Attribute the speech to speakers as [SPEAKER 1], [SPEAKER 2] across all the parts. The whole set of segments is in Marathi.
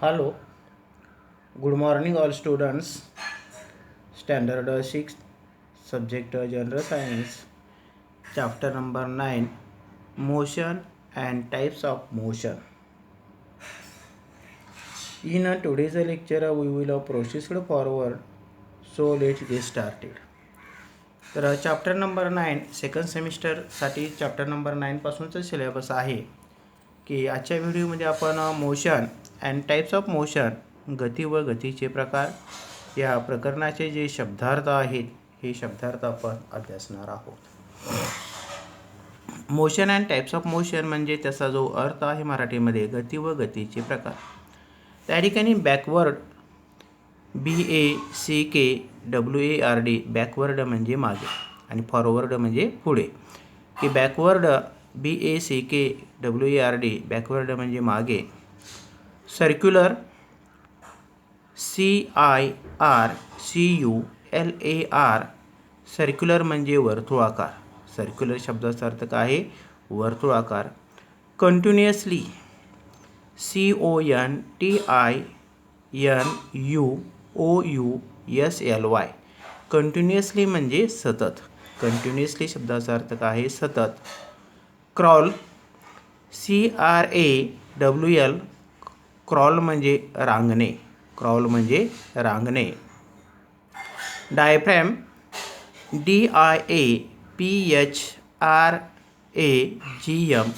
[SPEAKER 1] Hello, good morning all students. Standard 6, subject General Science, chapter number 9, Motion and types of motion. In today's lecture, we will proceed forward. So let's get started. तर चॅप्टर नंबर 9 सेकंड सेमिस्टरसाठी चॅप्टर नंबर 9 पासूनचं सिलेबस आहे की आजच्या व्हिडिओमध्ये आपण motion and types of motion गती व गतीचे प्रकार या प्रकरणाचे जे शब्दार्थ आहेत हे शब्दार्थ आपण अभ्यासणार आहोत. Motion and types of motion म्हणजे त्याचा जो अर्थ आहे मराठीमध्ये गती व गतीचे प्रकार. त्या ठिकाणी बॅकवर्ड BACKWARD बॅकवर्ड म्हणजे मागे आणि फॉरवर्ड म्हणजे पुढे. की बॅकवर्ड BACKWARD बॅकवर्ड म्हणजे मागे. सर्क्युलर CIRCULAR सर्क्युलर म्हणजे वर्तुळाकार. सर्क्युलर शब्दाचा अर्थ काय आहे? वर्तुळाकार. कंटिन्युअसली CONTINUOUSLY कंटिन्युअसली म्हणजे सतत. कंटिन्युअसली शब्दाचा अर्थ काय आहे? सतत. क्रॉल CRAWL क्रॉल म्हणजे रांगणे. क्रॉल म्हणजे रांगणे. डायफ्रॅम DIAPHRAGM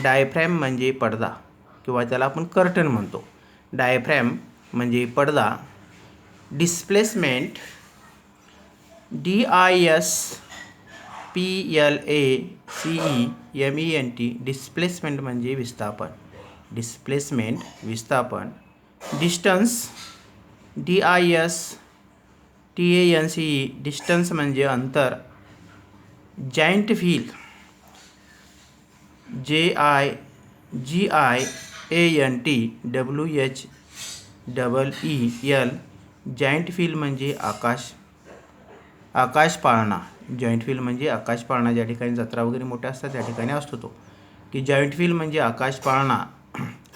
[SPEAKER 1] डायफ्रॅम म्हणजे पडदा किंवा त्याला आपण कर्टन म्हणतो. डायफ्रॅम म्हणजे पडदा. डिस्प्लेसमेंट DISPLACEMENT डिस्प्लेसमेंट म्हणजे विस्थापन. डिस्प्लेसमेंट विस्थापन. डिस्टन्स DISTANCE डिस्टन्स म्हणजे अंतर. Giant wheel GIANT giant wheel म्हणजे आकाश पाळणा. जॉईंट व्हील म्हणजे आकाश पाळणा. ज्या ठिकाणी जत्रा वगैरे मोठ्या असतात त्या ठिकाणी असतो तो की जॉईंट व्हील म्हणजे आकाश पाळणा.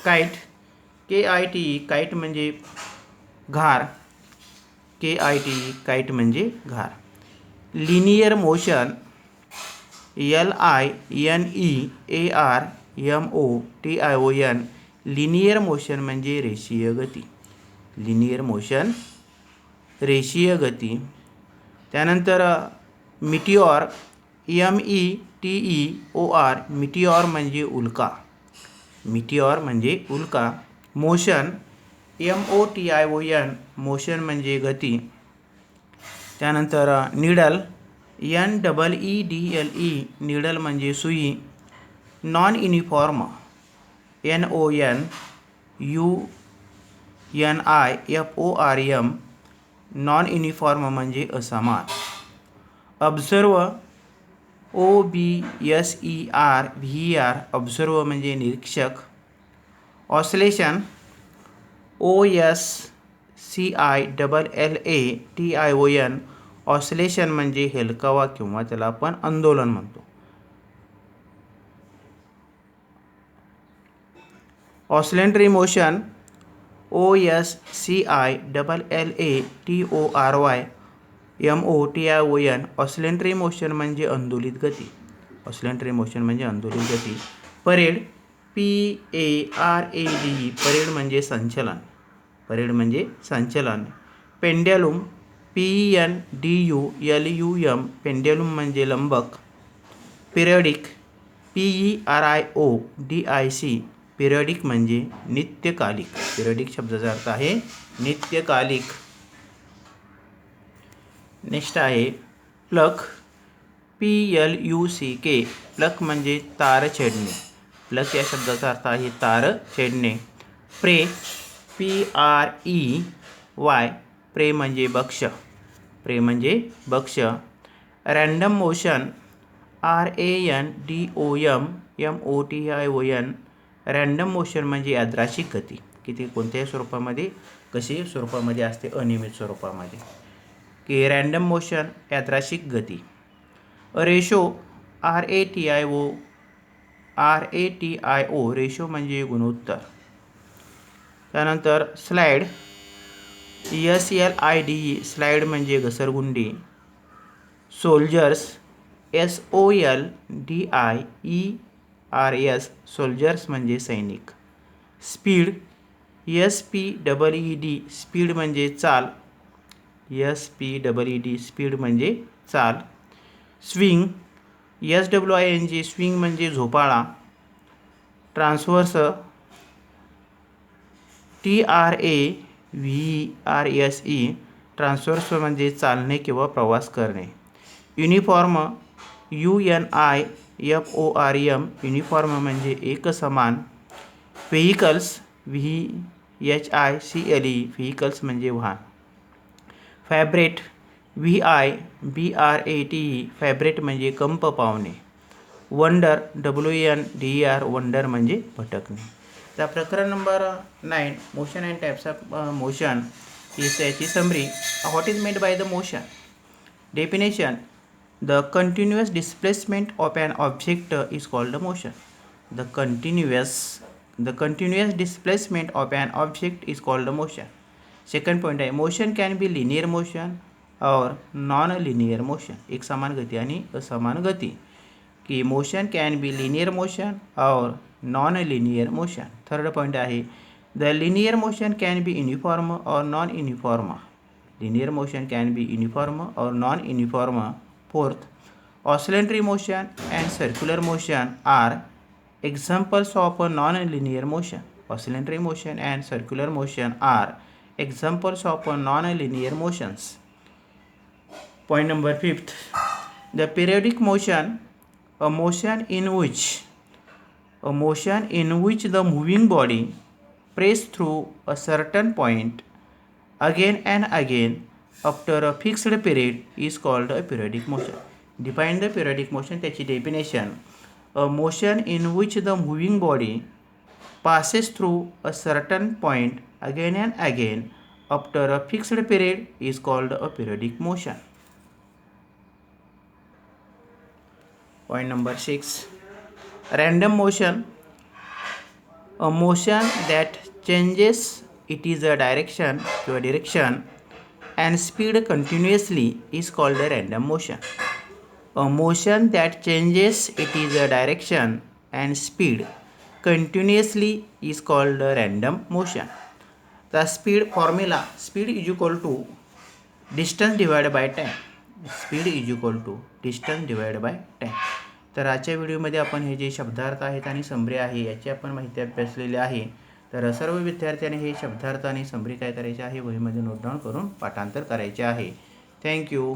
[SPEAKER 1] काईट KITE काईट म्हणजे घार. KITE काईट म्हणजे घार. Linear motion LINEARMOTION linear motion म्हणजे रेषीय गती. लिनियर मोशन रेषीय गती. त्यानंतर मिटिऑर METEOR मिटिऑर म्हणजे उल्का. मिटिऑर म्हणजे उल्का. मोशन MOTION मोशन म्हणजे गती. त्यानंतर निडल NEEDLE निडल म्हणजे सुई. Non uniform NONUNIFORM non uniform म्हणजे असमान. ऑब्झर्व OBSERVER ऑब्झर्व म्हणजे निरीक्षक. ऑसिलेशन OSCILLATION ऑसिलेशन म्हणजे हेलकावा किंवा त्याला आपण आंदोलन म्हणतो. Oscillatory motion OSCILLATORY oscillatory motion म्हणजे अंदोलित गती. ऑसिलेटरी मोशन म्हणजे अंदोलित गती. परेड PARADE परेड म्हणजे संचलन. परेड म्हणजे संचलन. पेंड्यालुम PENDULUM पेंड्यालुम म्हणजे लंबक. पिरियडिक PERIODIC पिरियडिक म्हणजे नित्यकालिक. पिरियडिक शब्दाचा अर्थ आहे नित्यकालिक. नेक्स्ट आहे प्लक PLUCK प्लक म्हणजे तार छेडणे. प्लक या शब्दाचा अर्थ आहे तार छेडणे. प्रे PREY प्रे म्हणजे बक्ष. प्रे म्हणजे बक्ष. Random motion RANDOMMOTION random motion म्हणजे यादृच्छिक गती की ती कोणत्याही स्वरूपामध्ये कशी स्वरूपामध्ये असते? अनियमित स्वरूपामध्ये. की रँडम मोशन यादृच्छिक गती. रेशो RATIO रेशो म्हणजे गुणोत्तर. त्यानंतर स्लाइड, SLIDE स्लाइड म्हणजे घसरगुंडी. सोल्जर्स, SOLDIERS सोल्जर्स म्हणजे सैनिक. स्पीड, SPEED स्पीड म्हणजे चाल. SPEED स्पीड म्हणजे चाल. स्विंग, SWING स्विंग म्हणजे झोपाळा. ट्रान्सवर्स, TRAVERSE ट्रान्सवर्स म्हणजे चालणे किंवा प्रवास करणे. युनिफॉर्म, UNIFORM युनिफॉर्म म्हणजे एकसमान. व्हेइकल्स, VHICLE व्हेइकल्स म्हणजे वाहन. फॅब्रेट, VIBRATE फॅब्रेट म्हणजे कंप पावणे. वंडर, WONDER वंडर म्हणजे भटकणे. तर प्रकरण नंबर 9 motion and types of motion ही याची summary. What is made by the motion? Definition, the continuous displacement of an object is called motion. The continuous displacement of an object is called motion. Second point आहे, motion can be linear motion or non linear motion. एक समान गती आणि असमान गती. की motion can be linear motion or non linear motion. Third point आहे, the linear motion can be uniform or non uniform. Linear motion can be uniform or non uniform. Fourth, oscillatory motion and circular motion are examples of non-linear motion. Oscillatory motion and circular motion are examples of non-linear motions. Point number 5th, the periodic motion, a motion in which the moving body press through a certain point again and again after a fixed period is called a periodic motion. Define the periodic motion. त्याची definition, a motion in which the moving body passes through a certain point again and again after a fixed period is called a periodic motion. Point number 6, random motion, a motion that changes its direction and speed continuously is called a random motion. A motion that changes its direction and speed continuously is called a random motion. The speed formula, speed is equal to distance divided by time. Speed is equal to distance divided by time. तर आजच्या व्हिडिओमध्ये आपण हे जे शब्दार्थ आहेत आणि समरी आहे याची आपण माहिती अभ्यासलेली आहे. तर सर्व विद्यार्थ्यांनी हे शब्दार्थ आणि समरी काय करायचे आहे वहीमध्ये नोट डाऊन करून पाठांतर करायचे आहे. थँक्यू.